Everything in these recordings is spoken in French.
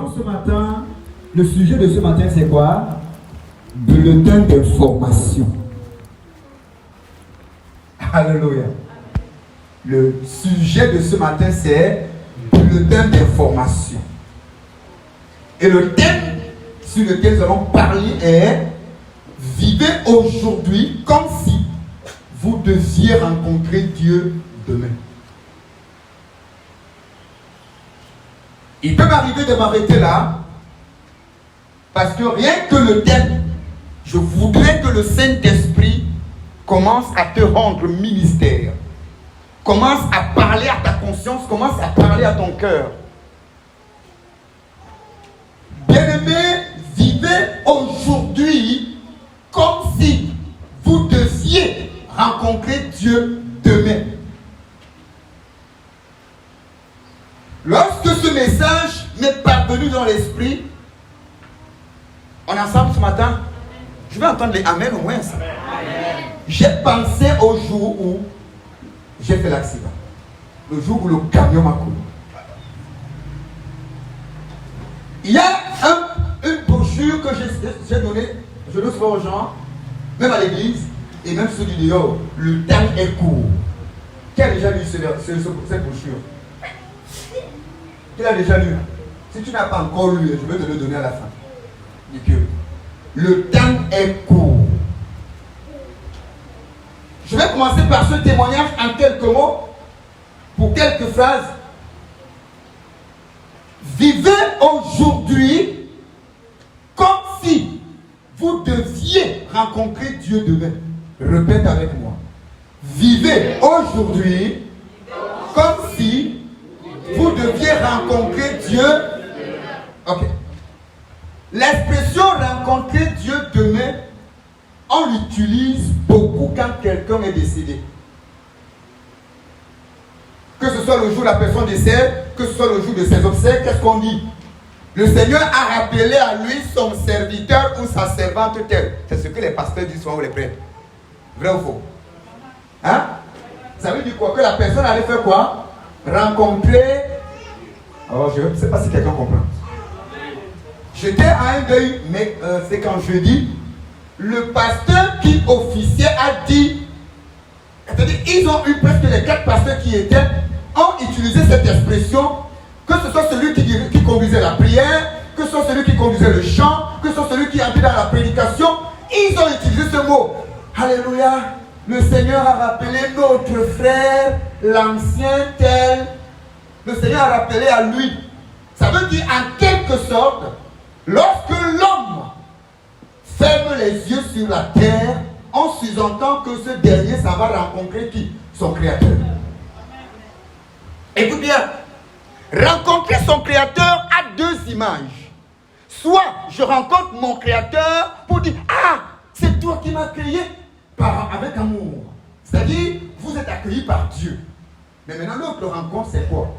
Donc ce matin, le sujet de ce matin c'est quoi? Bulletin d'information. Alléluia. Le sujet de ce matin c'est bulletin d'information. Et le thème sur lequel nous allons parler est vivez aujourd'hui comme si vous deviez rencontrer Dieu demain. Il peut m'arriver de m'arrêter là parce que rien que le thème, je voudrais que le Saint-Esprit commence à te rendre ministère, commence à parler à ta conscience, commence à parler à ton cœur. Bien-aimés, vivez aujourd'hui comme si vous deviez rencontrer Dieu demain. Lorsque ce message m'est parvenu dans l'esprit, on est ensemble ce matin, je vais entendre les Amen au moins ça. J'ai pensé au jour où j'ai fait l'accident, le jour où le camion m'a coulé. Il y a une brochure que j'ai donnée, je donne souvent aux gens, même à l'église, et même ceux du dehors. Le temps est court. Qui a déjà lu cette brochure? Qui l'a déjà lu? Si tu n'as pas encore lu, je vais te le donner à la fin. Dis que le temps est court. Je vais commencer par ce témoignage en quelques mots, pour quelques phrases. Vivez aujourd'hui comme si vous deviez rencontrer Dieu demain. Répète avec moi. Vivez aujourd'hui comme si vous deviez rencontrer Dieu. Ok. L'expression rencontrer Dieu demain, on l'utilise beaucoup quand quelqu'un est décédé. Que ce soit le jour où la personne décède, que ce soit le jour de ses obsèques, qu'est-ce qu'on dit? Le Seigneur a rappelé à lui son serviteur ou sa servante telle. C'est ce que les pasteurs disent souvent ou les prêtres. Vrai ou faux? Hein? Ça veut dire quoi? Que la personne allait faire quoi? Rencontrer. Alors je ne sais pas si quelqu'un comprend. J'étais à un deuil, mais c'est quand jeudi, le pasteur qui officiait a dit, c'est-à-dire ils ont eu presque les 4 pasteurs qui étaient, ont utilisé cette expression, que ce soit celui qui conduisait la prière, que ce soit celui qui conduisait le chant, que ce soit celui qui entrait dans la prédication, ils ont utilisé ce mot. Alléluia, le Seigneur a rappelé notre frère, l'ancien tel. Le Seigneur a rappelé à lui. Ça veut dire en quelque sorte, lorsque l'homme ferme les yeux sur la terre, on sous-entend que ce dernier, ça va rencontrer qui? Son Créateur. Écoute bien, rencontrer son Créateur a 2 images. Soit je rencontre mon Créateur pour dire, ah, c'est toi qui m'as créé avec amour. C'est-à-dire, vous êtes accueillis par Dieu. Mais maintenant, l'autre rencontre, c'est quoi?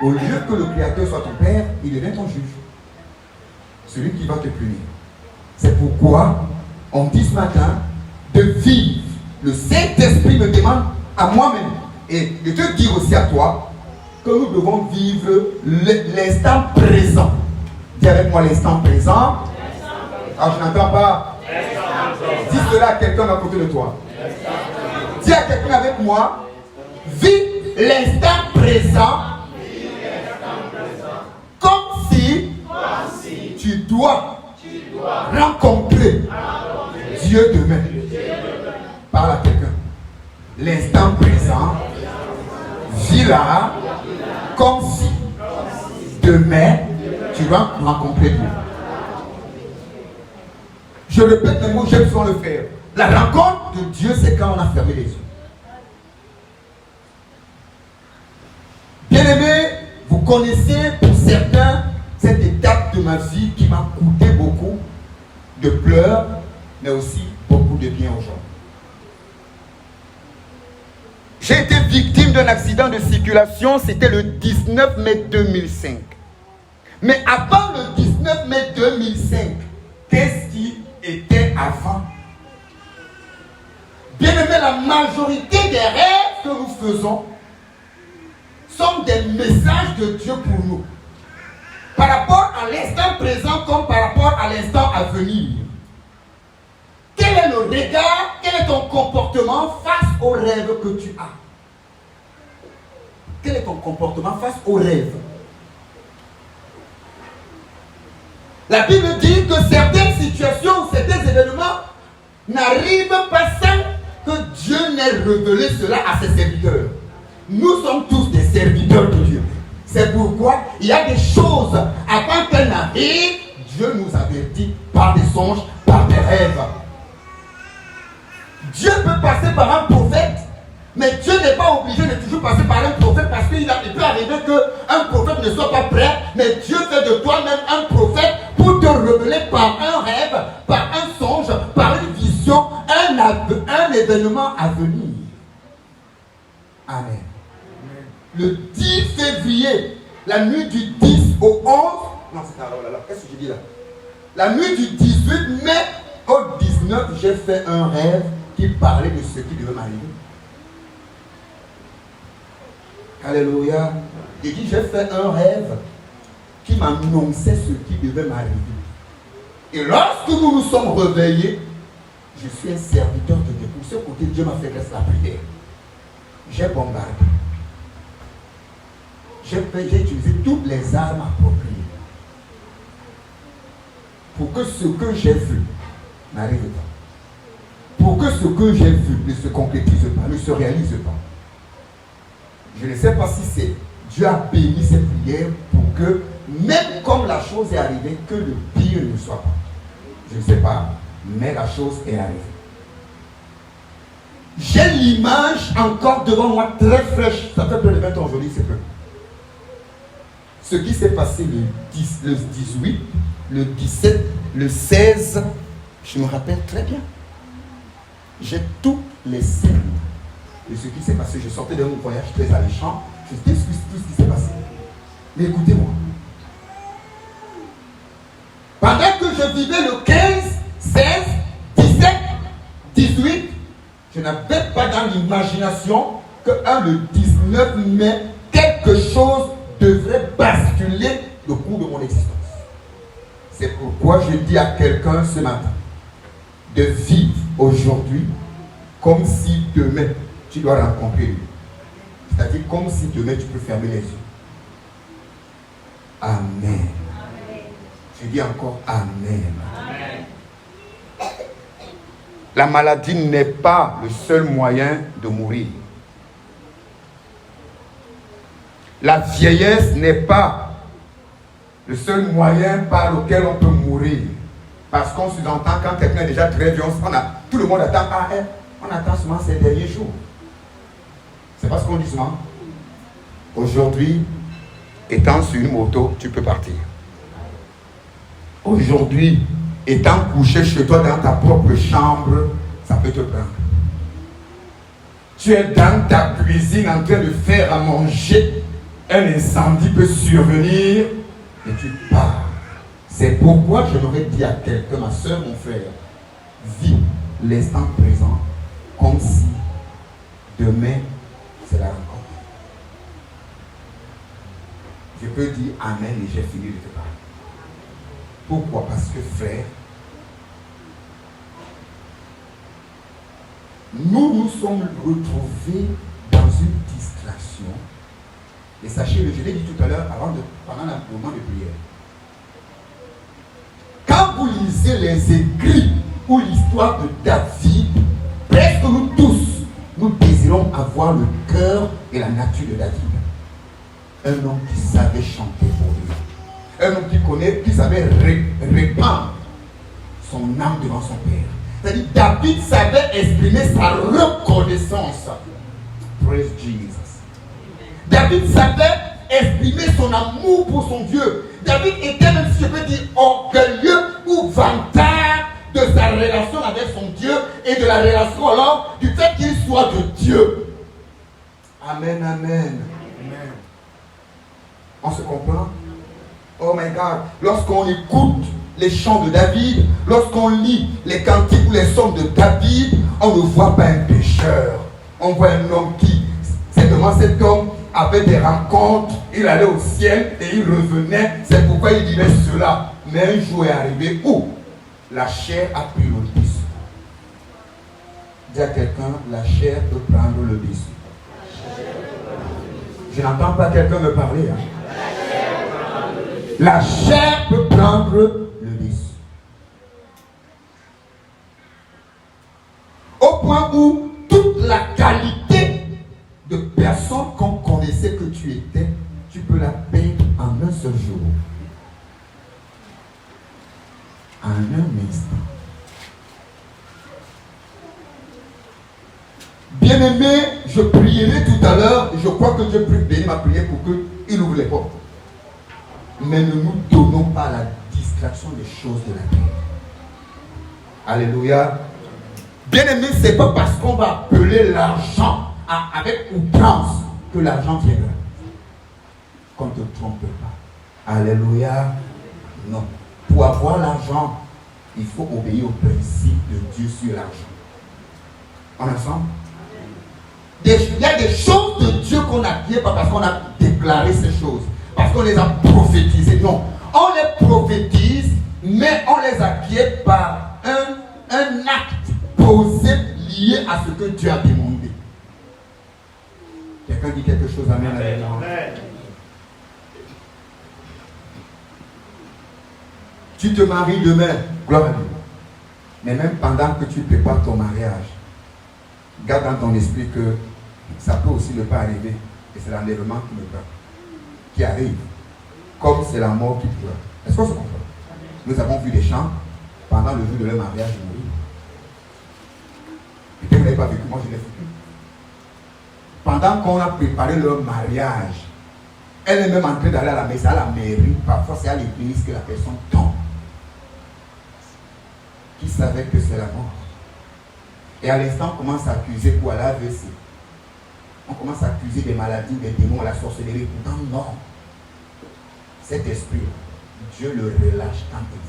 Au lieu que le Créateur soit ton Père, il devient ton juge. Celui qui va te punir. C'est pourquoi on dit ce matin de vivre. Le Saint-Esprit me demande à moi-même et de te dire aussi à toi que nous devons vivre l'instant présent. Dis avec moi l'instant présent. Alors je n'entends pas. Dis cela à quelqu'un à côté de toi. Dis à quelqu'un avec moi. Vis l'instant présent. Comme si tu dois rencontrer Dieu demain. Parle à quelqu'un. L'instant présent, vis-là comme si demain tu vas rencontrer Dieu. Je répète le mot, j'aime souvent le faire. La rencontre de Dieu, c'est quand on a fermé les yeux. Bien-aimés, vous connaissez pour certains cette étape de ma vie qui m'a coûté beaucoup de pleurs, mais aussi beaucoup de bien aux gens. J'ai été victime d'un accident de circulation, c'était le 19 mai 2005. Mais avant le 19 mai 2005, qu'est-ce qui était avant? Bien aimé, la majorité des rêves que nous faisons sont des messages de Dieu pour nous. Par rapport à présent comme par rapport à l'instant à venir. Quel est le regard, quel est ton comportement face au rêve que tu as? Quel est ton comportement face au rêve? La Bible dit que certaines situations ou certains événements n'arrivent pas sans que Dieu n'ait révélé cela à ses serviteurs. Nous sommes tous des serviteurs de Dieu. C'est pourquoi il y a des choses, avant qu'elles n'arrivent, Dieu nous avertit par des songes, par des rêves. Dieu peut passer par un prophète, mais Dieu n'est pas obligé de toujours passer par un prophète parce qu'il peut arriver qu'un prophète ne soit pas prêt, mais Dieu fait de toi-même un prophète pour te révéler par un rêve, par un songe, par une vision, un événement à venir. Amen. Le 10 février, la nuit du 10 au 11, non c'est là, qu'est-ce que je dis là? La nuit du 18 mai au 19, j'ai fait un rêve qui parlait de ce qui devait m'arriver. Alléluia. J'ai dit, j'ai fait un rêve qui m'annonçait ce qui devait m'arriver. Et lorsque nous nous sommes réveillés, je suis un serviteur de Dieu. Pour ce côté, Dieu m'a fait rester la prière. J'ai bombardé. J'ai utilisé toutes les armes appropriées pour que ce que j'ai vu n'arrive pas. Pour que ce que j'ai vu ne se concrétise pas, ne se réalise pas. Je ne sais pas si c'est Dieu a béni cette prière pour que, même comme la chose est arrivée, que le pire ne soit pas. Je ne sais pas, mais la chose est arrivée. J'ai l'image encore devant moi très fraîche. Ça fait plus de 20 ans aujourd'hui, c'est peu. Ce qui s'est passé le 18, le 17, le 16, je me rappelle très bien. J'ai toutes les scènes de ce qui s'est passé. Je sortais d'un voyage très alléchant. Je sais tout ce qui s'est passé. Mais écoutez-moi. Pendant que je vivais le 15, 16, 17, 18, je n'avais pas dans l'imagination que le 19 mai, quelque chose devrait basculer le cours de mon existence. C'est pourquoi je dis à quelqu'un ce matin de vivre aujourd'hui comme si demain tu dois rencontrer lui. C'est-à-dire comme si demain tu peux fermer les yeux. Amen. Je dis encore Amen. Amen. La maladie n'est pas le seul moyen de mourir. La vieillesse n'est pas le seul moyen par lequel on peut mourir. Parce qu'on sous-entend quand quelqu'un est déjà très vieux, tout le monde attend, on attend seulement ces derniers jours. C'est pas ce qu'on dit souvent. Aujourd'hui, étant sur une moto, tu peux partir. Aujourd'hui, étant couché chez toi dans ta propre chambre, ça peut te prendre. Tu es dans ta cuisine en train de faire à manger, un incendie peut survenir et tu pars. C'est pourquoi je m'aurais dit à quelqu'un, ma soeur, mon frère, vis l'instant présent comme si demain c'est la rencontre. Je peux dire Amen et j'ai fini de te parler. Pourquoi? Parce que frère, nous nous sommes retrouvés dans une distraction. Et sachez-le, je l'ai dit tout à l'heure pendant le moment de prière. Quand vous lisez les écrits ou l'histoire de David, presque nous tous, nous désirons avoir le cœur et la nature de David. Un homme qui savait chanter pour Dieu. Un homme qui savait répandre son âme devant son Père. C'est-à-dire, David savait exprimer sa reconnaissance. Praise Jesus. David savait exprimer son amour pour son Dieu. David était, même si je peux dire, orgueilleux ou vantard de sa relation avec son Dieu et de la relation alors du fait qu'il soit de Dieu. Amen, amen. Amen. On se comprend? Oh my God. Lorsqu'on écoute les chants de David, lorsqu'on lit les cantiques ou les psaumes de David, on ne voit pas un pécheur. On voit un homme qui, simplement cet homme avait des rencontres, il allait au ciel et il revenait. C'est pourquoi il disait cela. Mais un jour est arrivé où la chair a pris le dessus. Dis à quelqu'un, la chair peut prendre le dessus. Je n'entends pas quelqu'un me parler. Hein. La chair peut prendre le dessus. Au point où toute la qualité de personne qu'on connaissait que tu étais, tu peux la perdre en un seul jour. En un instant. Bien-aimé, je prierai tout à l'heure. Je crois que Dieu bénit ma prière pour qu'il ouvre les portes. Mais ne nous donnons pas la distraction des choses de la terre. Alléluia. Bien-aimé, ce n'est pas parce qu'on va appeler l'argent avec outrance que l'argent viendra. Qu'on ne te trompe pas. Alléluia. Non. Pour avoir l'argent, il faut obéir au principe de Dieu sur l'argent. On est ensemble? Il y a des choses de Dieu qu'on n'acquiert pas parce qu'on a déclaré ces choses, parce qu'on les a prophétisées. Non, on les prophétise, mais on les acquiert par un acte posé lié à ce que Dieu a demandé. Quelqu'un dit quelque chose, amen. Amen. Tu te maries demain, gloire à Dieu. Mais même pendant que tu prépares ton mariage, garde dans ton esprit que ça peut aussi ne pas arriver. Et c'est l'enlèvement qui arrive. Comme c'est la mort qui pleure. Est-ce qu'on se comprend? Nous avons vu des gens pendant le jour de leur mariage mourir. Peut-être que vous n'avez pas vécu, moi je l'ai vécu. Pendant qu'on a préparé leur mariage, elle est même en train d'aller à la messe, à la mairie. Parfois c'est à l'église que la personne tombe. Qui savait que c'est la mort. Et à l'instant, on commence à accuser pour aller à l'AVC. On commence à accuser des maladies, des démons, la sorcellerie. Pourtant, non. Cet esprit, Dieu le relâche quand il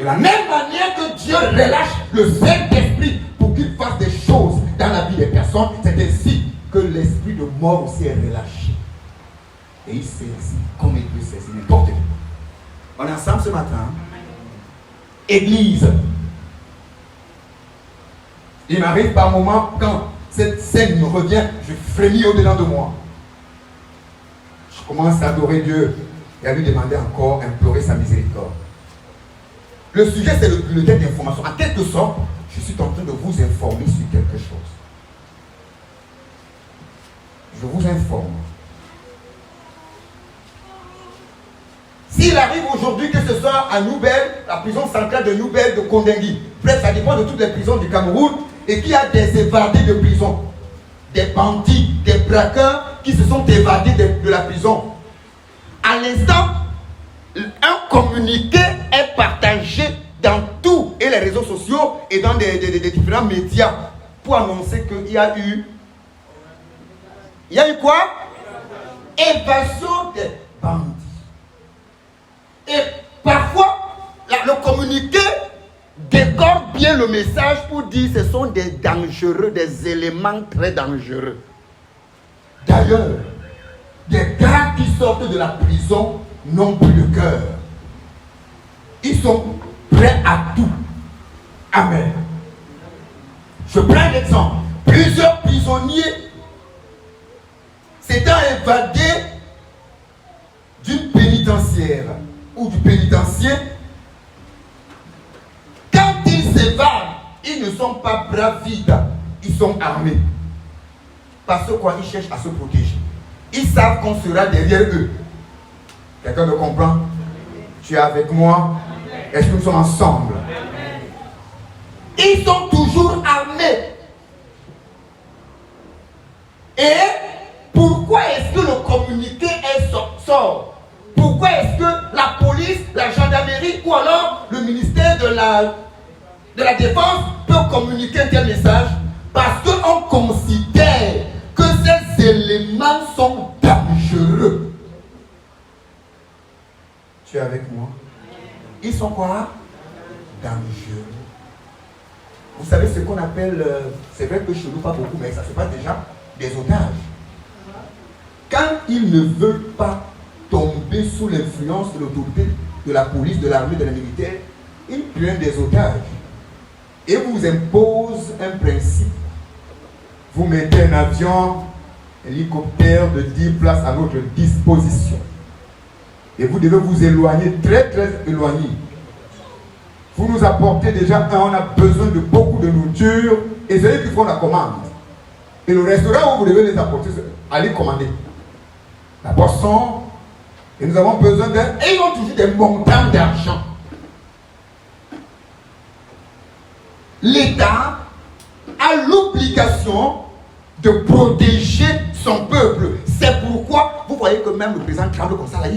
veut. De la même manière que Dieu relâche le Saint-Esprit pour qu'il fasse des choses dans la vie des personnes, c'est ainsi que l'esprit de mort aussi est relâché. Et il saisit comme il peut saisir n'importe qui. On est ensemble ce matin. Église. Il m'arrive par moment, quand cette scène me revient, je frémis au-dedans de moi. Je commence à adorer Dieu et à lui demander encore, implorer sa miséricorde. Le sujet, c'est le bulletin d'information. En quelque sorte, je suis en train de vous informer sur quelque chose. Je vous informe. S'il arrive aujourd'hui que ce soit à Nouvelle, la prison centrale de Nouvelle, de Kondengui, bref, ça dépend de toutes les prisons du Cameroun, et qu'il y a des évadés de prison, des bandits, des braqueurs qui se sont évadés de la prison. À l'instant, un communiqué est partagé dans tous et les réseaux sociaux et dans des différents médias pour annoncer qu'il y a eu... Il y a eu quoi? Évasion des bandits. Et parfois, le communiqué décore bien le message pour dire que ce sont des dangereux, des éléments très dangereux. D'ailleurs, des gars qui sortent de la prison n'ont plus de cœur. Ils sont prêts à tout. Amen. Je prends un exemple. Plusieurs prisonniers s'étant évadés d'une pénitentiaire ou du pénitencier, quand ils s'évadent, ils ne sont pas bravides, ils sont armés. Parce que quoi, ils cherchent à se protéger. Ils savent qu'on sera derrière eux. Quelqu'un me comprend? Tu es avec moi? Est-ce que nous sommes ensemble? Ils sont toujours armés. Et pourquoi est-ce que le communiqué sort? Pourquoi est-ce que la police, la gendarmerie ou alors le ministère de la Défense peut communiquer un tel message? Parce qu'on considère que ces éléments sont dangereux. Tu es avec moi? Ils sont quoi? Dangereux. Vous savez ce qu'on appelle, c'est vrai que chez nous pas beaucoup, mais ça se passe déjà, des otages. Quand ils ne veulent pas tombés sous l'influence de l'autorité de la police, de l'armée, de la militaire, ils prennent des otages et vous imposent un principe. Vous mettez un avion, un hélicoptère de 10 places à notre disposition. Et vous devez vous éloigner, très très éloigné. Vous nous apportez déjà, on a besoin de beaucoup de nourriture, et c'est eux qui font la commande. Et le restaurant où vous devez les apporter, allez commander la boisson, et nous avons besoin d'un. Et ils ont toujours des montants d'argent. L'État a l'obligation de protéger son peuple. C'est pourquoi vous voyez que même le président tremble comme ça. Là,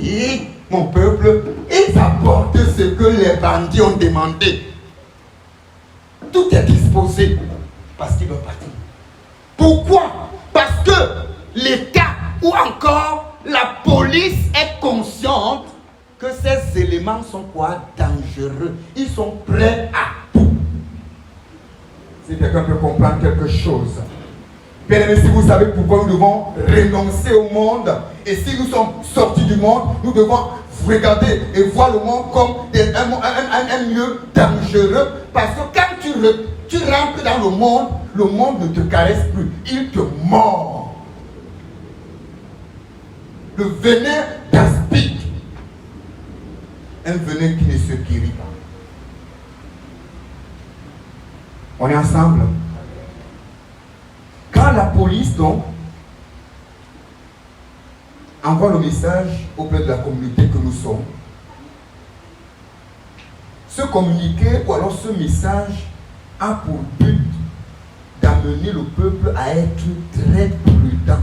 mon peuple, ils apportent ce que les bandits ont demandé. Tout est disposé parce qu'ils doivent partir. Pourquoi? Parce que l'État ou encore la police est consciente que ces éléments sont quoi? Dangereux. Ils sont prêts à tout. Si quelqu'un peut comprendre quelque chose. Bien aimé, si vous savez pourquoi nous devons renoncer au monde, et si nous sommes sortis du monde, nous devons regarder et voir le monde comme un lieu dangereux, parce que quand tu rentres dans le monde ne te caresse plus, il te mord. Le venin d'aspic, un venin qui ne se guérit pas. On est ensemble. Quand la police, donc, envoie le message auprès de la communauté que nous sommes, ce communiqué ou alors ce message a pour but d'amener le peuple à être très prudent.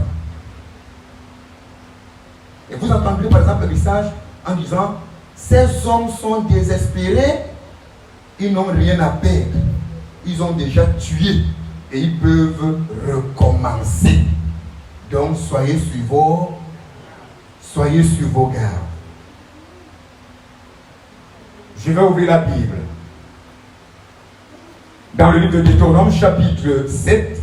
Et vous entendrez par exemple le message en disant: ces hommes sont désespérés, ils n'ont rien à perdre, ils ont déjà tué et ils peuvent recommencer. Donc soyez sur vos gardes. Je vais ouvrir la Bible. Dans le livre de Deutéronome, chapitre 7,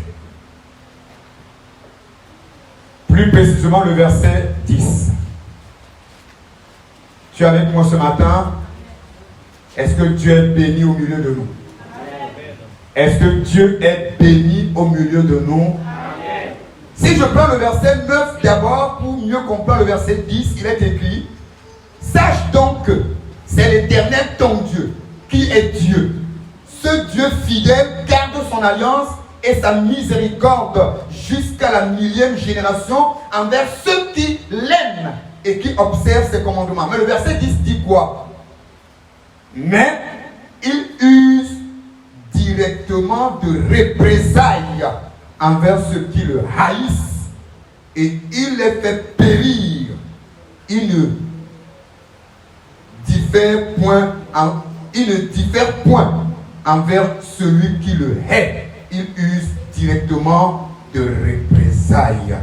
plus précisément le verset 10. Tu es avec moi ce matin? Est-ce que Dieu est béni au milieu de nous? Est-ce que Dieu est béni au milieu de nous? Amen. Si je prends le verset 9 d'abord, pour mieux comprendre le verset 10, il est écrit: sache donc que c'est l'Éternel ton Dieu qui est Dieu. Ce Dieu fidèle garde son alliance et sa miséricorde jusqu'à la 1000e génération envers ceux qui l'aiment et qui observent ses commandements. Mais le verset 10 dit quoi? Mais il use directement de représailles envers ceux qui le haïssent et il les fait périr. Il ne diffère point envers celui qui le hait. Il use directement de représailles.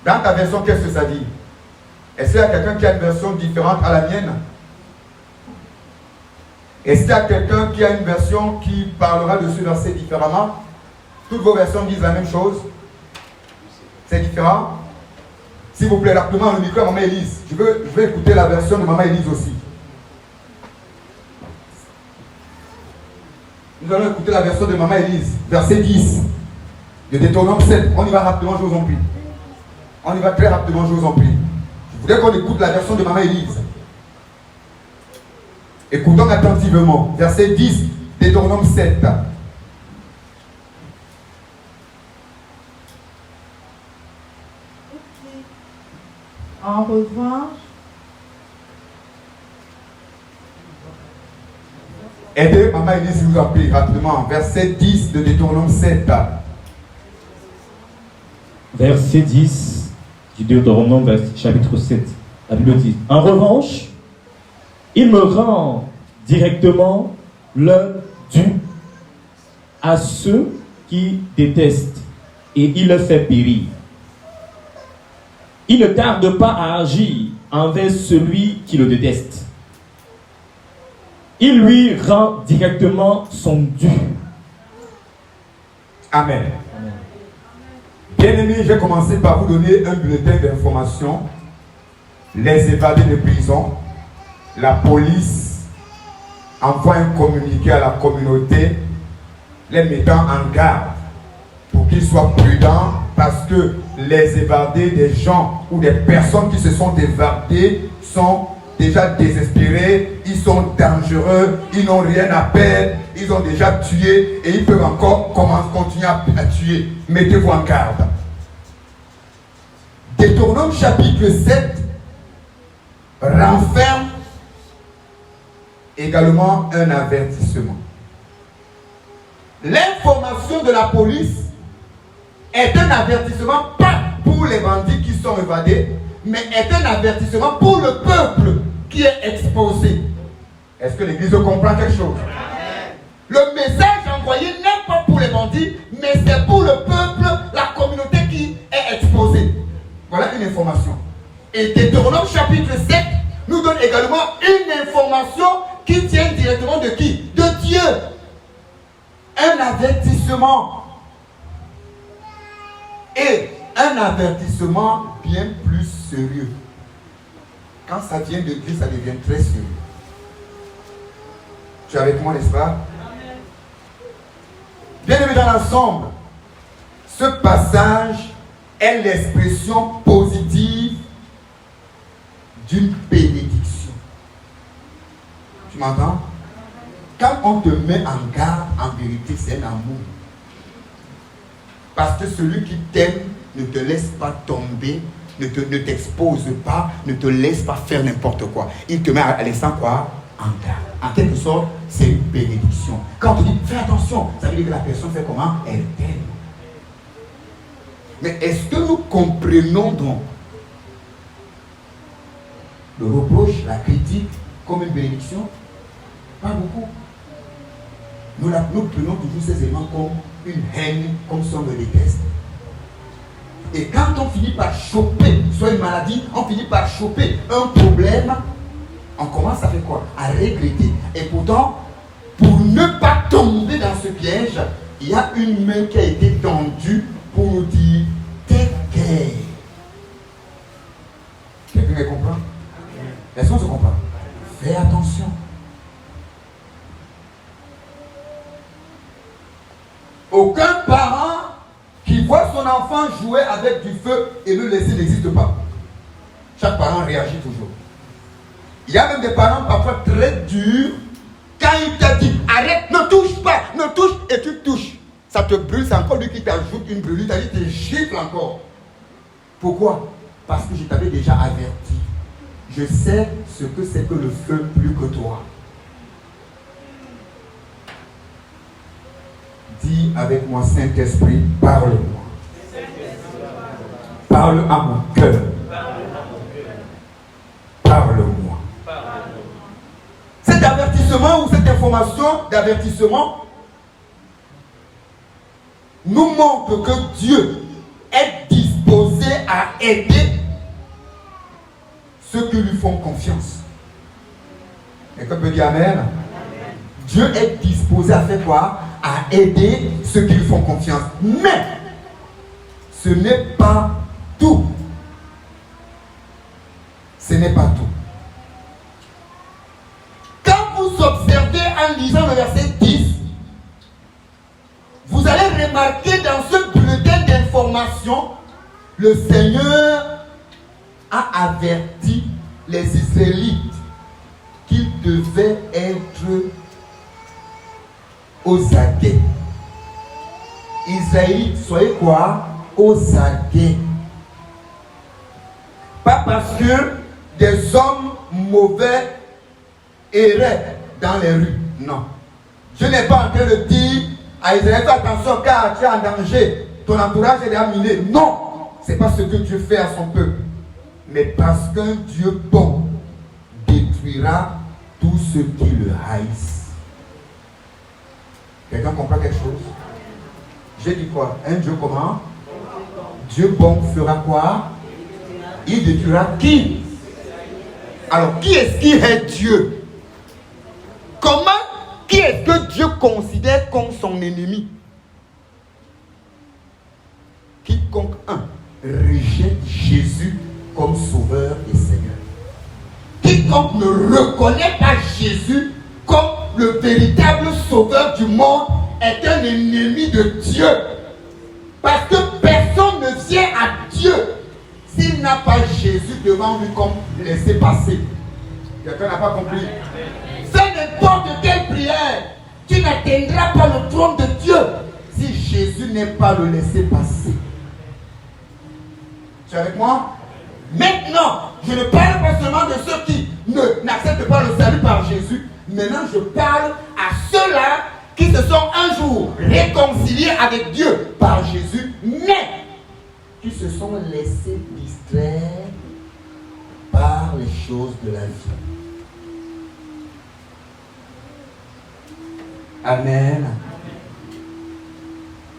Dans ta version, qu'est-ce que ça dit? Est-ce qu'il y a quelqu'un qui a une version différente à la mienne? Est-ce qu'il y a quelqu'un qui a une version qui parlera de ce verset différemment? Toutes vos versions disent la même chose? C'est différent? S'il vous plaît, rapidement le micro à Maman Élise. Je veux écouter la version de Maman Élise aussi. Nous allons écouter la version de Maman Élise, verset 10 de Deutéronome 7. On y va rapidement, je vous en prie. On y va très rapidement, je vous en prie. Je voudrais qu'on écoute la version de Maman Élise. Écoutons attentivement. Verset 10, Deutéronome 7. En revanche, aidez Maman Élise, s'il vous en prie, rapidement. Verset 10 de Deutéronome 7. Verset 10 du Deutéronome, chapitre 7. La Bible dit: en revanche, il me rend directement l'heure due à ceux qui détestent et il le fait périr. Il ne tarde pas à agir envers celui qui le déteste. Il lui rend directement son dû. Amen. Bien-aimés, j'ai commencé par vous donner un bulletin d'information. Les évadés de prison, la police envoie un communiqué à la communauté, les mettant en garde pour qu'ils soient prudents, parce que les évadés, des gens ou des personnes qui se sont évadés sont déjà désespérés, ils sont dangereux, ils n'ont rien à perdre, ils ont déjà tué et ils peuvent encore continuer à tuer. Mettez-vous en garde. Deutéronome chapitre 7 renferme également un avertissement. L'information de la police est un avertissement pas pour les bandits qui sont évadés, mais est un avertissement pour le peuple qui est exposé. Est-ce que l'Église comprend quelque chose? Le message envoyé n'est pas pour les bandits, mais c'est pour le peuple, la communauté qui est exposée. Voilà une information. Et Deutéronome chapitre 7 nous donne également une information qui vient directement de qui? De Dieu. Un avertissement. Et un avertissement bien plus sérieux. Quand ça vient de Dieu, ça devient très sérieux. Tu es avec moi, n'est-ce pas? Bien aimé dans l'ensemble, ce passage est l'expression positive d'une bénédiction. Tu m'entends? Quand on te met en garde, en vérité, c'est un amour. Parce que celui qui t'aime ne te laisse pas tomber, ne t'expose pas, ne te laisse pas faire n'importe quoi. Il te met à l'instant quoi? En garde. En quelque sorte, c'est une bénédiction. Quand on te dit fais attention, ça veut dire que la personne fait comment? Elle t'aime. Mais est-ce que nous comprenons donc le reproche, la critique comme une bénédiction? Pas beaucoup. Nous prenons toujours ces éléments comme une haine, comme si on le déteste. Et quand on finit par choper, soit une maladie, on finit par choper un problème, on commence à faire quoi? À regretter. Et pourtant, pour ne pas tomber dans ce piège, il y a une main qui a été tendue pour nous dire take care. Quelqu'un me comprend? Est-ce qu'on se comprend? Fais attention. Aucun parent qui voit son enfant jouer avec du feu et le laisser n'existe pas. Chaque parent réagit toujours. Il y a même des parents parfois très durs. Quand il te dit arrête, ne touche pas, ne touche, et tu touches. Ça te brûle, c'est encore lui qui t'ajoute une brûlure, t'as dit te gifle encore. Pourquoi? Parce que je t'avais déjà averti. Je sais ce que c'est que le feu plus que toi. Dis avec moi, Saint-Esprit, parle-moi. Parle à mon cœur. Parle-moi. Cet avertissement ou cette information d'avertissement nous montre que Dieu est disposé à aider ceux qui lui font confiance. Quelqu'un peut dire Amen? Dieu est disposé à faire quoi? À aider ceux qui lui font confiance. Mais ce n'est pas tout. Ce n'est pas tout. Quand vous observez en lisant le verset 10, vous allez remarquer dans ce bulletin d'information, le Seigneur a averti les Israélites qu'ils devaient être aux aguets. Israélites, soyez quoi? Aux aguets. Pas parce que des hommes mauvais erraient dans les rues. Non. Je n'ai pas en train de dire à Israël, fais attention car tu es en danger. Ton entourage est déjà miné. Non. C'est pas ce que Dieu fait à son peuple. Mais parce qu'un Dieu bon détruira tous ceux qui le haïssent. Quelqu'un comprend quelque chose? J'ai dit quoi? Un Dieu comment? Dieu bon fera quoi? Il détruira qui? Alors, qui est-ce qui est Dieu? Comment? Qui est-ce que Dieu considère comme son ennemi? Quiconque rejette Jésus comme sauveur et Seigneur. Quiconque ne reconnaît pas Jésus comme le véritable sauveur du monde est un ennemi de Dieu. Parce que personne ne vient à Dieu s'il n'a pas Jésus devant lui comme laisser passer. Quelqu'un n'a pas compris? Fais n'importe quelle prière, tu n'atteindras pas le trône de Dieu si Jésus n'est pas le laisser passer. Tu es avec moi? Maintenant, je ne parle pas seulement de ceux qui n'acceptent pas le salut par Jésus. Maintenant, je parle à ceux-là qui se sont un jour réconciliés avec Dieu par Jésus, mais qui se sont laissés distraire par les choses de la vie. Amen.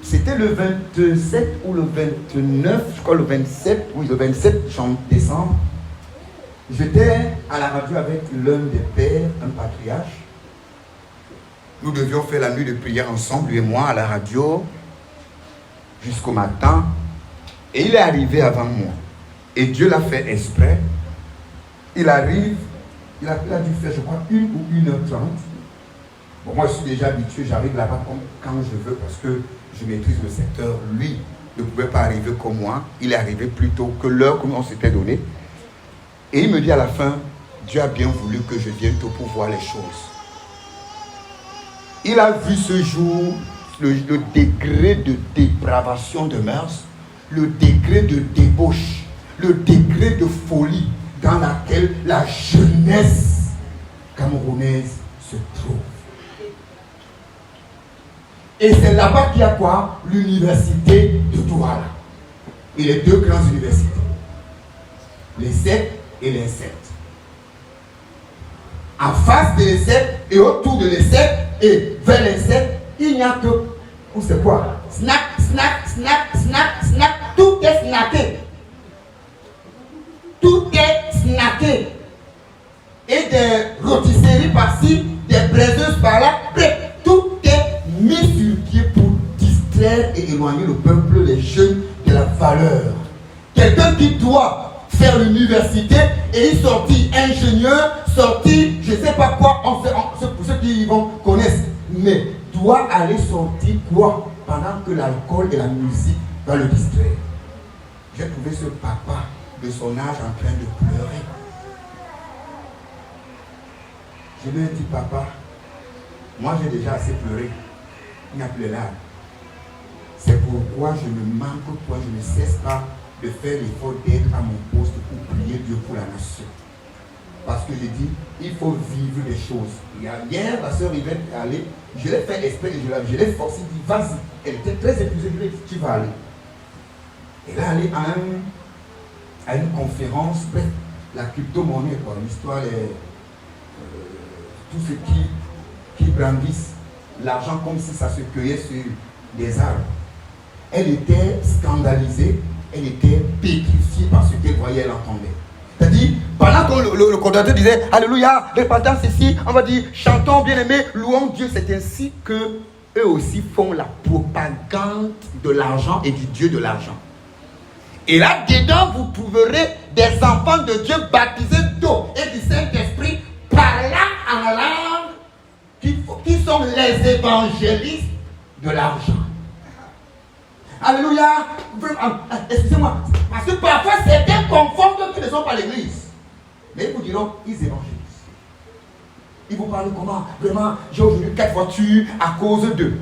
C'était le 27 ou le 29, je crois le 27, oui le 27 décembre. J'étais à la radio avec l'un des pères, un patriarche. Nous devions faire la nuit de prière ensemble, lui et moi, à la radio, jusqu'au matin. Et il est arrivé avant moi. Et Dieu l'a fait exprès. Il arrive, il a dû faire, je crois, 1 ou 1h30. Bon, moi, je suis déjà habitué, j'arrive là-bas comme quand je veux, parce que je maîtrise le secteur. Lui ne pouvait pas arriver comme moi. Il est arrivé plus tôt que l'heure qu'on s'était donnée. Et il me dit à la fin, Dieu a bien voulu que je vienne tôt pour voir les choses. Il a vu ce jour le degré de dépravation de mœurs, le degré de débauche, le degré de folie dans laquelle la jeunesse camerounaise se trouve. Et c'est là-bas qu'il y a quoi? L'université de Douala. Et les deux grandes universités. Les 7 et les 7. En face de les 7 et autour de les 7 et vers les 7, il n'y a que, ou c'est quoi? Snack, snack, snack, snack, snack. Tout est snacké. Tout est snacké. Et des rôtisseries par-ci, des braiseuses par-là. Bref, tout est mis sur pied pour distraire et éloigner le peuple, les jeunes, de la valeur. Quelqu'un qui doit faire l'université et il sortit ingénieur, sorti je ne sais pas quoi, pour ceux qui y vont connaissent, mais doit aller sortir quoi pendant que l'alcool et la musique vont le distraire. J'ai trouvé ce papa de son âge en train de pleurer. Je lui ai dit, papa, moi j'ai déjà assez pleuré. Il n'y a plus les larmes. C'est pourquoi je ne manque pas, je ne cesse pas de faire l'effort d'être à mon poste pour prier Dieu pour la nation. Parce que j'ai dit, il faut vivre les choses. Hier, la sœur Yvette est allée, je l'ai fait exprès, je l'ai forcé, dit, vas-y. Elle était très épuisée, je lui ai dit, tu vas aller. Elle est allée à une conférence, bref, la crypto-monnaie, quoi, l'histoire, tous ceux qui brandissent l'argent comme si ça se cueillait sur des arbres. Elle était scandalisée, elle était pétrifiée par ce qu'elle voyait, elle entendait. C'est-à-dire, pendant que le conducteur disait Alléluia, repentance ici, on va dire chantons bien-aimés, louons Dieu, c'est ainsi que eux aussi font la propagande de l'argent et du Dieu de l'argent. Et là-dedans, vous trouverez des enfants de Dieu baptisés d'eau et du Saint-Esprit parlant en langue qui sont les évangélistes de l'argent. Alléluia. Excusez-moi. Parce que parfois certains confondent qu'ils ne sont pas l'église. Mais ils vous diront, ils évangélisent. Ils vous parlent comment? Vraiment, j'ai aujourd'hui 4 voitures à cause d'eux.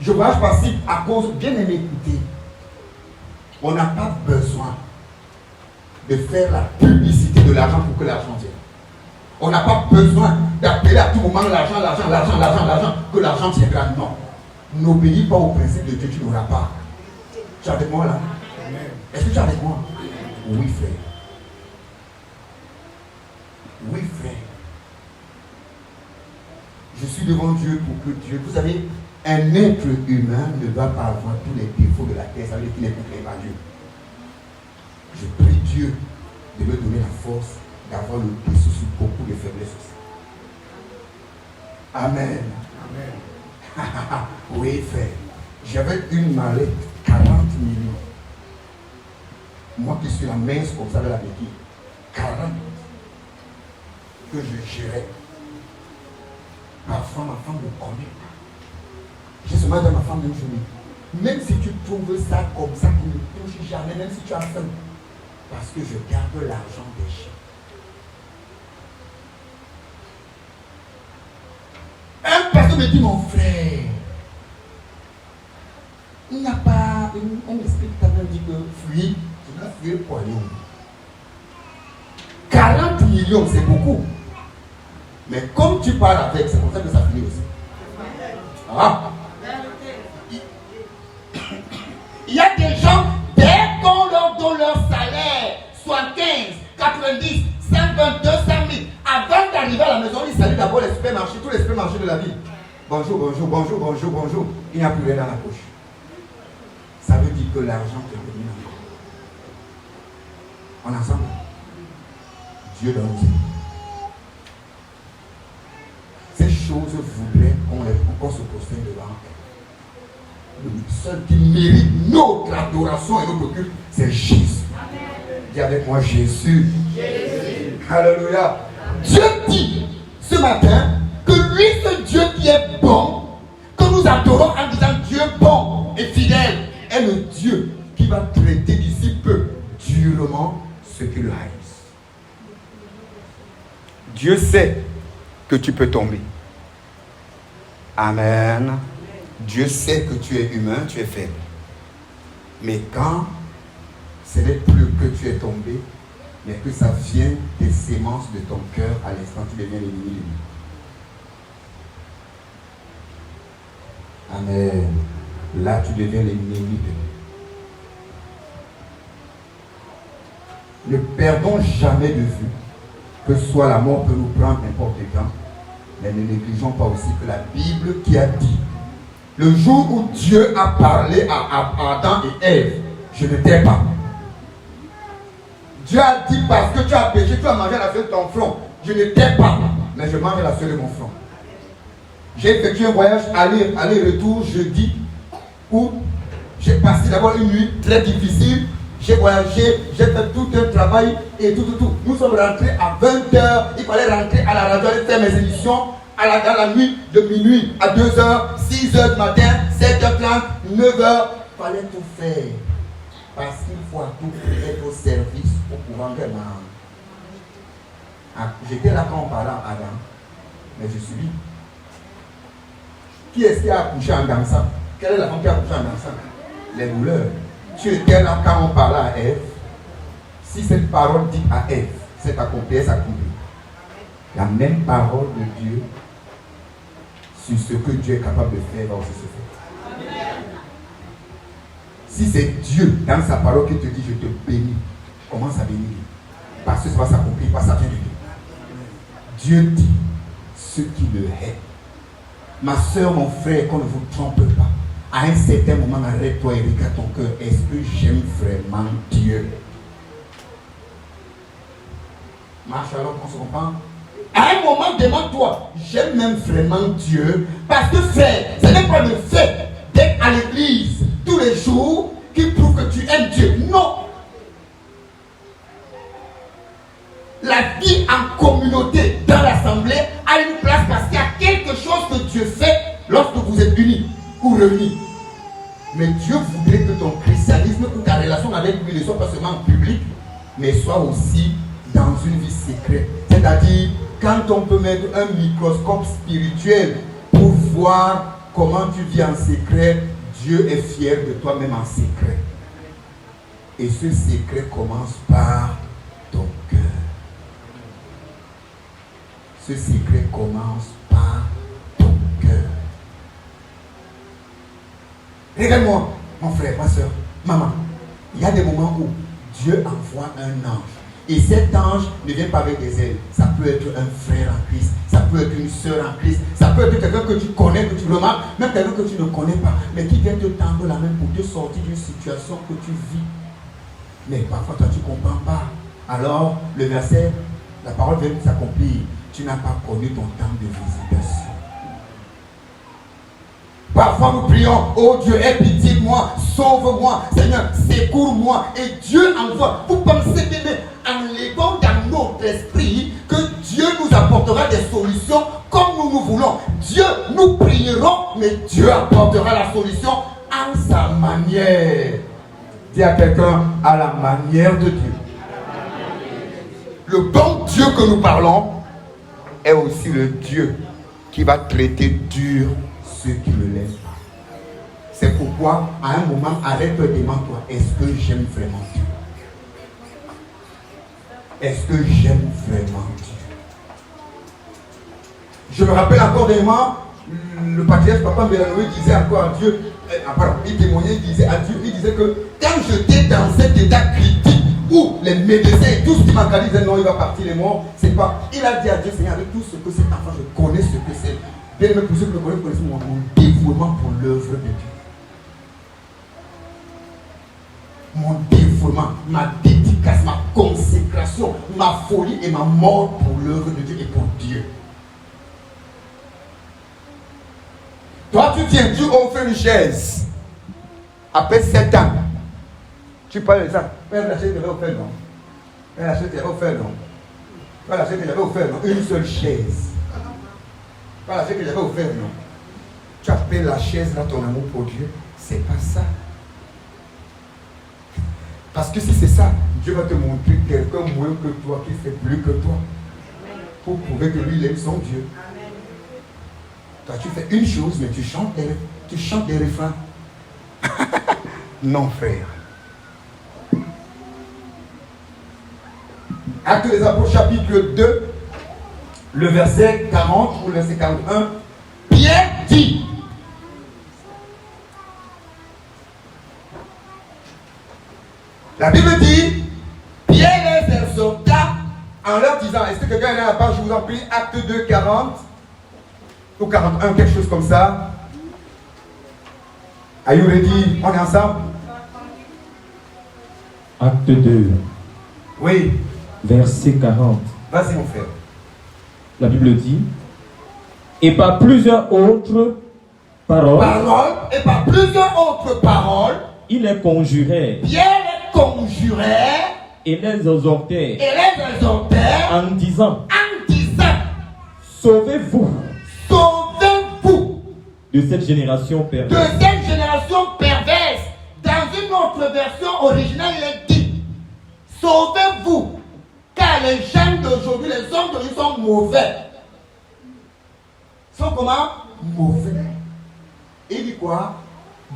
Je voyage par-ci à cause, bien aimé, écoutez. On n'a pas besoin de faire la publicité de l'argent pour que l'argent vienne. On n'a pas besoin d'appeler à tout moment l'argent, que l'argent viendra. Non. N'obéis pas au principe de Dieu, tu n'auras pas. Tu es avec moi là? Est-ce que tu es avec moi? Oui, frère. Oui, frère. Je suis devant Dieu pour que Dieu... Vous savez, un être humain ne doit pas avoir tous les défauts de la terre. Ça veut dire qu'il n'est pas créé par Dieu. Je prie Dieu de me donner la force d'avoir le dessus sur beaucoup de faiblesses aussi. Amen. Amen. Oui, frère. J'avais une mallette, 40 millions. Moi qui suis la mince comme ça de la béquille, 40 que je gérais. Parfois, ma femme me connaît. J'ai seulement dans ma femme une journée. Même si tu trouves ça comme ça, qui ne touche jamais, même si tu as faim, parce que je garde l'argent des chiens. Un pasteur me dit, mon frère, il n'y a pas un esprit qui t'a dit que fuis, tu dois fuir pour aller où? 40 millions, c'est beaucoup. Mais comme tu parles avec, c'est pour ça que ça finit aussi. Ah. Il y a des gens, dès qu'on leur donne leur salaire, 75, 90, 120, 200 000, avant d'arriver à la maison, ils saluent d'abord les supermarchés, tous les supermarchés de la ville. Bonjour, bonjour, bonjour, bonjour, bonjour. Il n'y a plus rien dans la poche. Ça veut dire que l'argent te revient encore. En ensemble, Dieu donne aussi. Ces choses voudraient qu'on se posterne devant. Le seul qui mérite notre adoration et notre culte, c'est Jésus. Dis avec moi Jésus. Jésus. Alléluia. Dieu dit ce matin que lui, ce Dieu qui est bon, que nous adorons en disant Dieu bon et fidèle, est le Dieu qui va traiter d'ici peu durement ceux qui le haïssent. Dieu sait que tu peux tomber. Amen. Dieu sait que tu es humain, tu es faible. Mais quand ce n'est plus que tu es tombé, mais que ça vient des sémences de ton cœur, à l'instant tu deviens l'ennemi de lui. Amen. Là tu deviens l'ennemi de lui. Ne perdons jamais de vue que soit la mort peut nous prendre n'importe quand, mais ne négligeons pas aussi que la Bible qui a dit le jour où Dieu a parlé à Adam et Ève, je ne t'ai pas. Dieu a dit parce que tu as péché, tu as mangé la feuille de ton front. Je ne t'ai pas, mais je mange la feuille de mon front. J'ai effectué un voyage aller-retour jeudi où j'ai passé d'abord une nuit très difficile. J'ai voyagé, j'ai fait tout un travail et tout. Nous sommes rentrés à 20h. Il fallait rentrer à la radio, aller faire mes émissions. Dans la nuit, de minuit à 2h, 6h du matin, 7h30, 9h. Il fallait tout faire. Parce qu'il faut à tout être au service pour pouvoir vraiment. J'étais là quand on parlait à Adam, mais je suis libre. Qui est-ce qui a accouché en dansant? Quelle est la femme qui a accouché en dansant? Les douleurs. Tu étais là quand on parlait à Ève. Si cette parole dit à Ève, c'est accompli, c'est accompli. La même parole de Dieu sur ce que Dieu est capable de faire va aussi se faire. Si c'est Dieu dans sa parole qui te dit je te bénis, commence à bénir. Parce que ça va s'accomplir, parce que ça vient de Dieu. Dieu dit ceux qui le hait. Ma soeur, mon frère, qu'on ne vous trompe pas. À un certain moment, arrête-toi et regarde ton cœur. Est-ce que j'aime vraiment Dieu? Marche alors qu'on se comprend. À un moment, demande-toi, j'aime même vraiment Dieu. Parce que frère, ce n'est pas le fait d'être à l'église tous les jours qui prouve que tu aimes Dieu. Non. La vie en communauté, dans l'assemblée, a une place parce qu'il y a quelque chose que Dieu fait lorsque vous êtes unis ou réunis. Mais Dieu voudrait que ton christianisme ou ta relation avec lui ne soit pas seulement en public, mais soit aussi dans une vie secrète. C'est-à-dire, quand on peut mettre un microscope spirituel pour voir comment tu vis en secret, Dieu est fier de toi même en secret. Et ce secret commence par ton cœur. Ce secret commence par ton cœur. Regarde-moi, mon frère, ma soeur, maman. Il y a des moments où Dieu envoie un ange. Et cet ange ne vient pas avec des ailes. Ça peut être un frère en Christ. Ça peut être une soeur en Christ. Ça peut être quelqu'un que tu connais, que tu remarques. Même quelqu'un que tu ne connais pas. Mais qui vient te tendre la main pour te sortir d'une situation que tu vis. Mais parfois, toi, tu ne comprends pas. Alors, le verset, la parole vient de s'accomplir. Tu n'as pas connu ton temps de visitation. Parfois nous prions, oh Dieu, aie pitié de moi, sauve-moi, Seigneur, secours-moi. Et Dieu envoie. Vous pensez bien, en léguant dans notre esprit que Dieu nous apportera des solutions comme nous voulons. Dieu, nous prierons, mais Dieu apportera la solution en sa manière. Dis à quelqu'un, à la manière de Dieu. Le bon Dieu que nous parlons est aussi le Dieu qui va traiter dur ceux qui le laissent. C'est pourquoi, à un moment, arrête-toi et demande-toi, est-ce que j'aime vraiment Dieu? Est-ce que j'aime vraiment Dieu? Je me rappelle encore des moments, le patriarche Papa Mélanoé disait encore à Dieu, il témoignait, il disait à Dieu, il disait que quand j'étais dans cet état critique où les médecins et tout ce qui m'a disaient non, il va partir, les morts, c'est pas. Il a dit à Dieu, Seigneur, avec tout ce que cet enfant, je connais ce que c'est. Bien même pour ceux qui le connaissent, mon dévouement pour l'œuvre de Dieu. Mon dévouement, ma dédicace, ma consécration, ma folie et ma mort pour l'œuvre de Dieu et pour Dieu. Toi, tu tiens, tu offres une chaise. Après 7 ans, tu parles de ça. Père, la chaise, j'avais offert, non. Père, la chaise, j'avais offert, non. Père, la chaise, j'avais offert, non. Une seule chaise. Père, la chaise, j'avais offert, non. Tu appelles la chaise, là, ton amour pour Dieu. C'est pas ça. Parce que si c'est ça, Dieu va te montrer quelqu'un moins que toi, qui fait plus que toi. Pour prouver que lui, il aime son Dieu. Toi, tu fais une chose, mais tu chantes des refrains. Non, frère. Actes des Apôtres, chapitre 2, le verset 40 ou le verset 41. Pierre dit. La Bible dit, Pierre les exhorta en leur disant, est-ce que quelqu'un est à la page, je vous en prie, Acte 2, 40 ou 41, quelque chose comme ça. Are you ready? On est ensemble? Acte 2. Oui. Verset 40. Vas-y mon frère. La Bible dit, et par plusieurs autres paroles, et par plusieurs autres paroles, il les conjurait. Pierre les conjurait Et les exhortait. En disant, sauvez-vous. Sauvez-vous De cette génération perverse. Dans une autre version originale, il est dit, sauvez-vous. Car les gens d'aujourd'hui, les hommes d'aujourd'hui sont mauvais. Ils sont comment? Mauvais. Il dit quoi?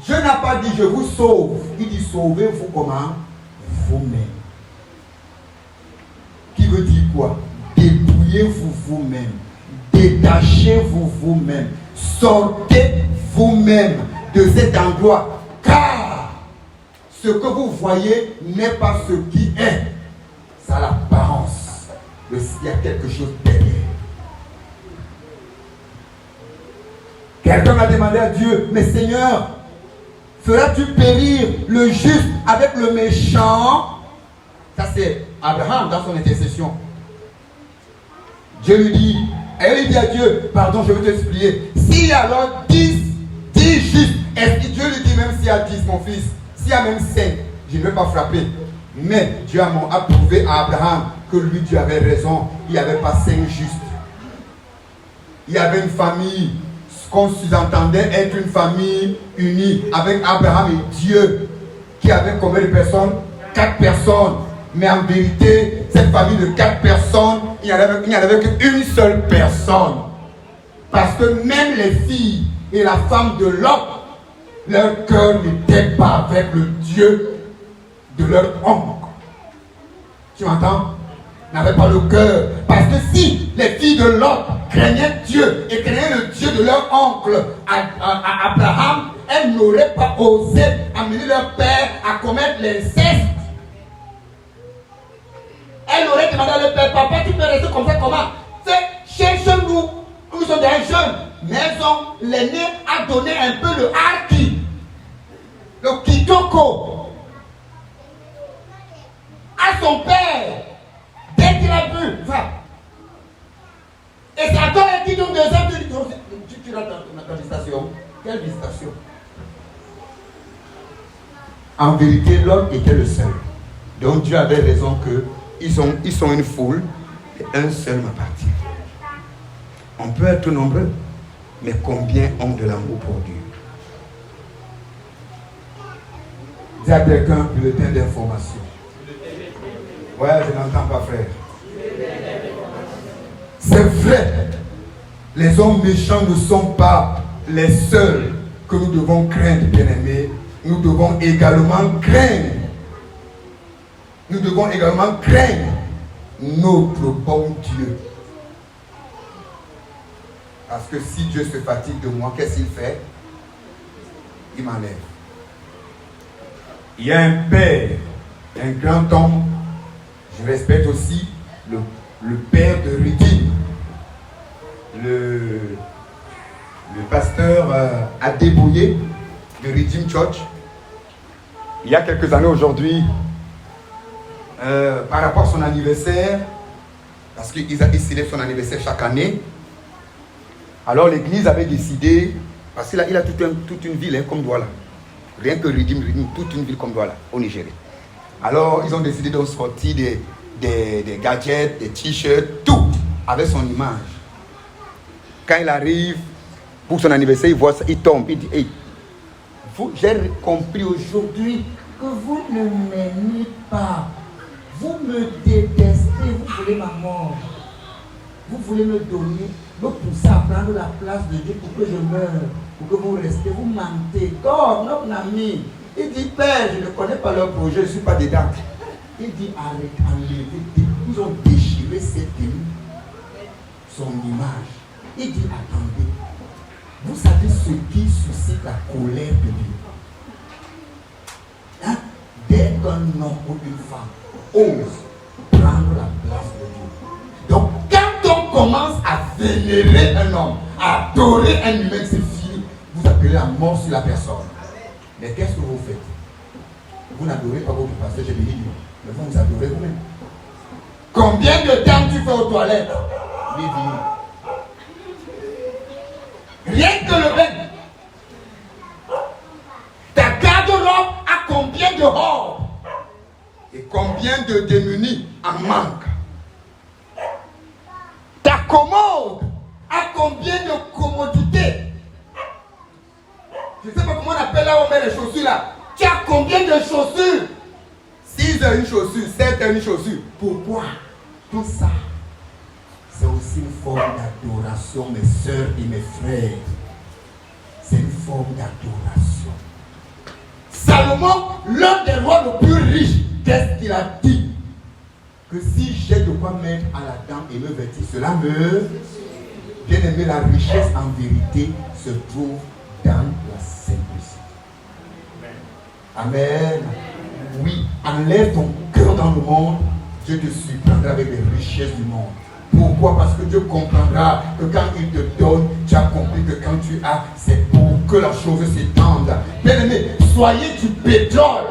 Dieu n'a pas dit je vous sauve. Il dit sauvez-vous comment? Vous-même. Qui veut dire quoi? Dépouillez-vous vous-même. Détachez-vous vous-même. Sortez vous-même de cet endroit. Car ce que vous voyez n'est pas ce qui est. Ça a l'apparence. Il y a quelque chose derrière. Quelqu'un a demandé à Dieu, mais Seigneur, feras-tu périr le juste avec le méchant? Ça c'est Abraham dans son intercession. Dieu lui dit, elle lui dit à Dieu, pardon, je vais t'expliquer. S'il y a alors 10 justes, est-ce que Dieu lui dit même s'il y a 10, mon fils, s'il y a même 5, je ne vais pas frapper. Mais Dieu a prouvé à Abraham que lui, Dieu avait raison. Il n'y avait pas 5 justes. Il y avait une famille, ce qu'on sous-entendait être une famille unie avec Abraham et Dieu, qui avait combien de personnes? 4 personnes. Mais en vérité, cette famille de 4 personnes, il n'y en avait qu'une seule personne. Parce que même les filles et la femme de Lot, leur cœur n'était pas avec le Dieu de leur oncle. Tu entends? N'avaient pas le cœur. Parce que si les filles de Lot craignaient Dieu et craignaient le Dieu de leur oncle à Abraham, elles n'auraient pas osé amener leur père à commettre l'inceste. Elles auraient demandé à leur père, papa, tu peux rester comme ça, comment? Cherche-nous, nous sommes des jeunes. Mais l'aîné a donné un peu le haki, le kitoko à son père. Dès qu'il a vu, va. Et c'est à toi qui donne 2 ans, tu rates ta station. Quelle visitation? En vérité, l'homme était le seul. Donc Dieu avait raison qu'ils sont une foule et un seul m'appartient. On peut être nombreux, mais combien ont de l'amour pour Dieu? Dis à quelqu'un, bulletin d'information. Ouais, je n'entends pas, frère. C'est vrai, les hommes méchants ne sont pas les seuls que nous devons craindre, bien-aimés. Nous devons également craindre. Nous devons également craindre notre bon Dieu. Parce que si Dieu se fatigue de moi, qu'est-ce qu'il fait? Il m'enlève. Il y a un père, un grand homme. Je respecte aussi le père de Redeem, le pasteur Adeboye de Redeem Church. Il y a quelques années aujourd'hui, par rapport à son anniversaire, parce qu'il célèbre son anniversaire chaque année, alors l'église avait décidé, parce qu'il a toute une ville comme Douala, rien que Redeem, toute une ville comme Douala, au Nigeria. Alors ils ont décidé de sortir des gadgets, des t-shirts, tout avec son image. Quand il arrive pour son anniversaire, il voit ça, il tombe, il dit hey, j'ai compris aujourd'hui que vous ne m'aimez pas. Vous me détestez, vous voulez ma mort. Vous voulez me donner, me pousser à prendre la place de Dieu pour que je meure, pour que vous restez, vous mentez. Donc, notre ami, il dit, Père, je ne connais pas leur projet, je ne suis pas dedans. Il dit, arrête, enlevez, ils ont déchiré cette tenue, son image. Il dit, attendez, vous savez ce qui suscite la colère de Dieu. Hein? Dès qu'un homme ou une femme ose prendre la place de Dieu. Donc, quand on commence à vénérer un homme, à adorer un humain, c'est fini, vous appelez la mort sur la personne. Mais qu'est-ce que vous faites? Vous n'adorez pas votre pasteur, j'ai dit, mais vous adorez vous-même. Combien de temps tu fais aux toilettes? Rien que le bain. Ta garde-robe a combien de robes? Et combien de démunis en manque? Ta commode a combien de commodités? Je ne sais pas comment on appelle là où on met les chaussures là. Tu as combien de chaussures? 6 heures une chaussure, 7 heures une chaussure. Pourquoi? Tout ça, c'est aussi une forme d'adoration, mes soeurs et mes frères. C'est une forme d'adoration. Salomon, l'un des rois les plus riches, qu'est-ce qu'il a dit? Que si j'ai de quoi mettre à la dent et me vêtir, cela me... Bien aimé, la richesse en vérité se trouve dans la simplicité. Amen. Oui, enlève ton cœur dans le monde, Dieu te surprendra avec les richesses du monde. Pourquoi? Parce que Dieu comprendra que quand il te donne, tu as compris que quand tu as, c'est pour que la chose s'étende. Bien aimé, soyez du pétrole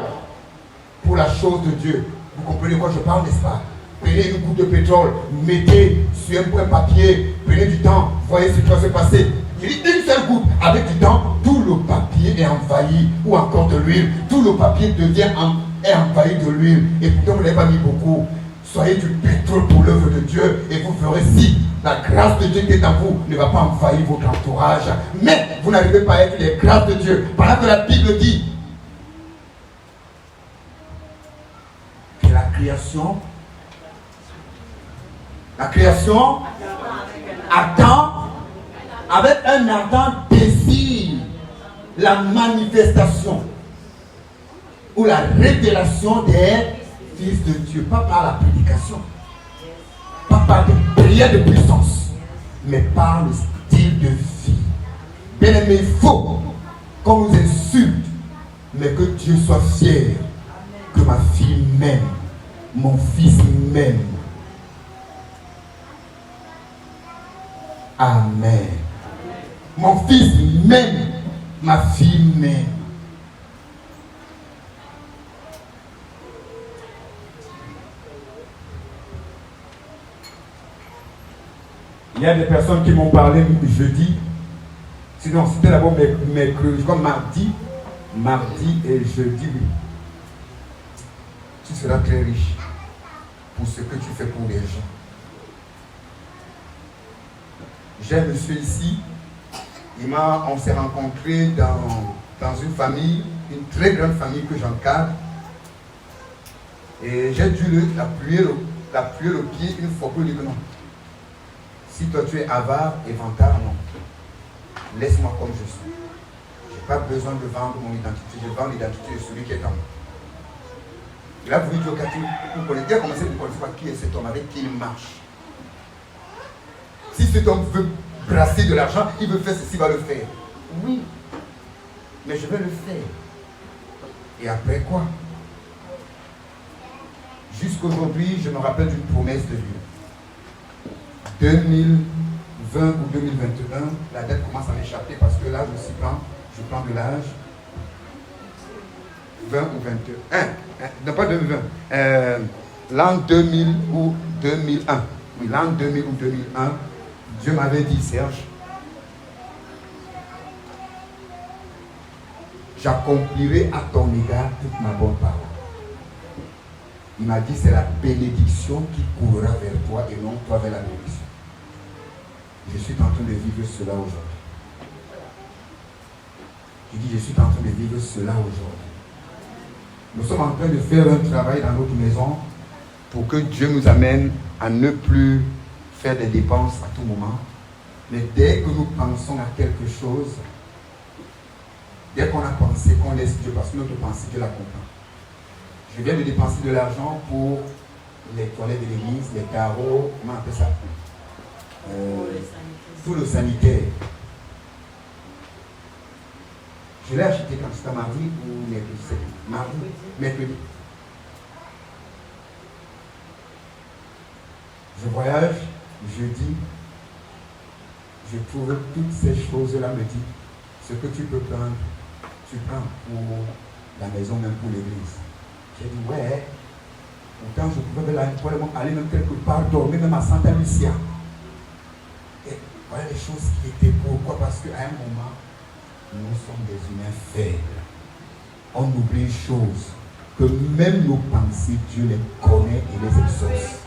pour la chose de Dieu. Vous comprenez quoi je parle, n'est-ce pas? Prenez une goutte de pétrole, mettez sur un point papier, prenez du temps, voyez ce qui va se passer. Il dit une seule goutte, avec du temps, tout le papier est envahi, ou encore de l'huile. Tout le papier est envahi de l'huile. Et pourtant vous n'avez pas mis beaucoup. Soyez du pétrole pour l'œuvre de Dieu et vous verrez si la grâce de Dieu qui est en vous ne va pas envahir votre entourage. Mais vous n'arrivez pas à être les grâces de Dieu. Pendant que la Bible dit que la création attend avec un ardent désir la manifestation ou la révélation des fils de Dieu, pas par la prédication, pas par des prières de puissance, mais par le style de vie. Bien aimé, il faut qu'on nous insulte, mais que Dieu soit fier, que ma fille m'aime, mon fils m'aime. Amen. Mon fils m'aime, ma fille m'aime. Il y a des personnes qui m'ont parlé jeudi Sinon, c'était d'abord mercredi, comme mardi et jeudi, oui. Tu seras très riche pour ce que tu fais pour les gens. J'ai un monsieur ici, on s'est rencontrés dans une famille, une très grande famille que j'encadre. Et j'ai dû l'appuyer le pied une fois pour lui dire que non. Si toi tu es avare et vantard, non. Laisse-moi comme je suis. Je n'ai pas besoin de vendre mon identité. Je vends l'identité de celui qui est en moi. Il a voulu dire au quartier, vous connaissez, il a commencé, vous ne connaissez pas qui est cet homme, avec qui il marche. Si cet homme veut brasser de l'argent, il veut faire ceci, il va le faire. Oui, mais je vais le faire. Et après quoi? Jusqu'aujourd'hui, je me rappelle d'une promesse de Dieu. 2020 ou 2021, la date commence à m'échapper parce que là, je prends de l'âge. 20 ou 21. Non, pas 2020. L'an 2000 ou 2001. Oui, l'an 2000 ou 2001, Dieu m'avait dit, Serge, j'accomplirai à ton égard toute ma bonne parole. Il m'a dit, c'est la bénédiction qui courra vers toi et non toi vers la bénédiction. Je suis en train de vivre cela aujourd'hui. Je dis, je suis en train de vivre cela aujourd'hui. Nous sommes en train de faire un travail dans notre maison pour que Dieu nous amène à ne plus faire des dépenses à tout moment. Mais dès que nous pensons à quelque chose, dès qu'on a pensé, qu'on laisse Dieu, parce que notre pensée, Dieu la comprend. Je viens de dépenser de l'argent pour les toilettes de l'église, les carreaux, comment on appelle ça? Tout le sanitaire. Je l'ai acheté quand c'était mardi ou mercredi. Mardi, mercredi. Je voyage, jeudi, je trouve toutes ces choses-là, me dit, ce que tu peux prendre, tu prends pour la maison, même pour l'église. J'ai dit, ouais, pourtant je pouvais aller même quelque part, dormir même à Santa Lucia. Et voilà les choses qui étaient. Pourquoi? Parce qu'à un moment, nous sommes des humains faibles. On oublie une chose, que même nos pensées, Dieu les connaît et les exauce.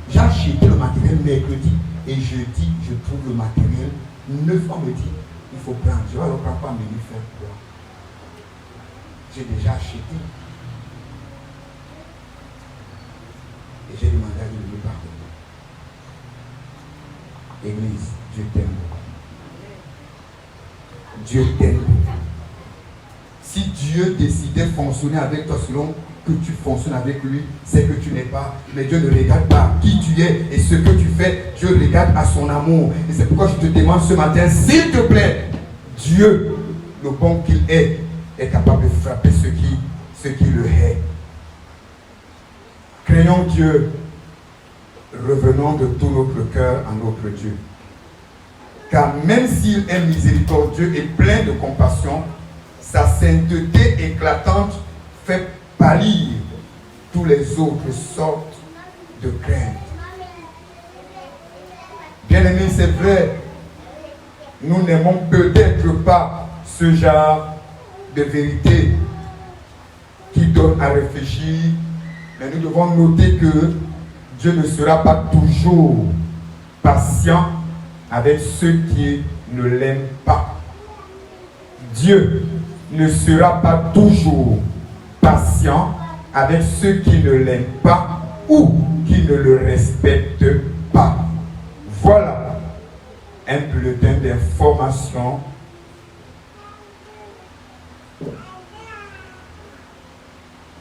J'ai acheté le matériel mercredi et jeudi, je trouve le matériel. 9 ans me dit, il faut prendre. Je ne vais le prendre pas, mais il faire quoi? J'ai déjà acheté. Et j'ai demandé à Dieu de me pardonner. Église, Dieu t'aime beaucoup. Dieu t'aime beaucoup. Si Dieu décidait de fonctionner avec toi selon que tu fonctionnes avec lui, c'est que tu n'es pas. Mais Dieu ne regarde pas qui tu es et ce que tu fais. Dieu regarde à son amour. Et c'est pourquoi je te demande ce matin, s'il te plaît, Dieu, le bon qu'il est capable de frapper ceux qui le haïssent. Craignons Dieu, revenons de tout notre cœur à notre Dieu. Car même s'il est miséricordieux et plein de compassion, sa sainteté éclatante fait pâlir tous les autres sortes de craintes. Bien-aimés, c'est vrai, nous n'aimons peut-être pas ce genre de vérité qui donne à réfléchir, mais nous devons noter que Dieu ne sera pas toujours patient avec ceux qui ne l'aiment pas. Dieu ne sera pas toujours patient avec ceux qui ne l'aiment pas ou qui ne le respectent pas. Voilà un bulletin d'information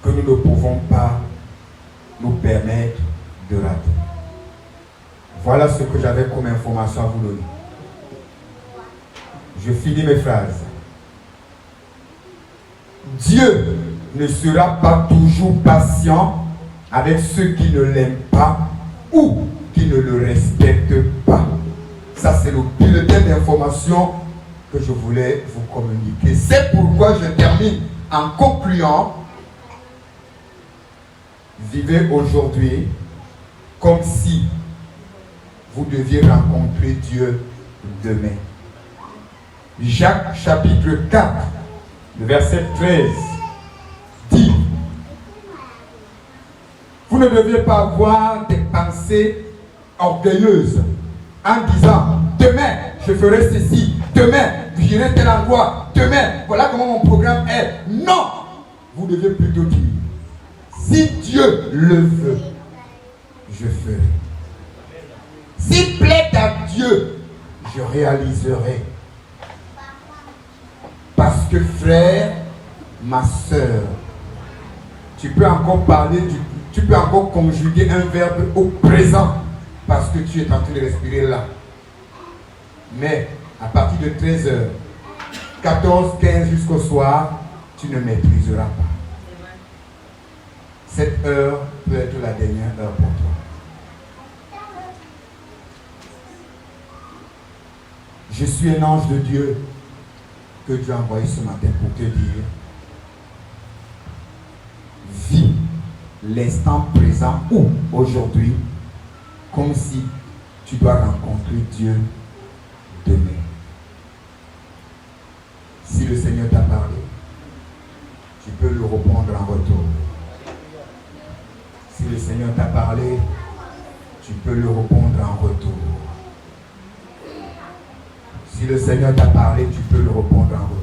que nous ne pouvons pas nous permettre de rater. Voilà ce que j'avais comme information à vous donner. Je finis mes phrases. Dieu ne sera pas toujours patient avec ceux qui ne l'aiment pas ou qui ne le respectent pas. Ça, c'est le bulletin d'information que je voulais vous communiquer. C'est pourquoi je termine en concluant. Vivez aujourd'hui comme si vous deviez rencontrer Dieu demain. Jacques chapitre 4, le verset 13, dit: vous ne devez pas avoir des pensées orgueilleuses en disant: demain je ferai ceci, demain j'irai tel endroit, demain voilà comment mon programme est. Non, vous devez plutôt dire: si Dieu le veut, je ferai. S'il plaît à Dieu, je réaliserai. Parce que frère, ma soeur, tu peux encore parler, tu peux encore conjuguer un verbe au présent parce que tu es en train de respirer là. Mais à partir de 13h, 14, 15 jusqu'au soir, tu ne maîtriseras pas. Cette heure peut être la dernière heure pour toi. Je suis un ange de Dieu que Dieu a envoyé ce matin pour te dire: vis l'instant présent ou aujourd'hui comme si tu dois rencontrer Dieu demain. Si le Seigneur t'a parlé, tu peux lui répondre en retour. Si le Seigneur t'a parlé, tu peux lui répondre en retour. Si le Seigneur t'a parlé, tu peux lui répondre en retour.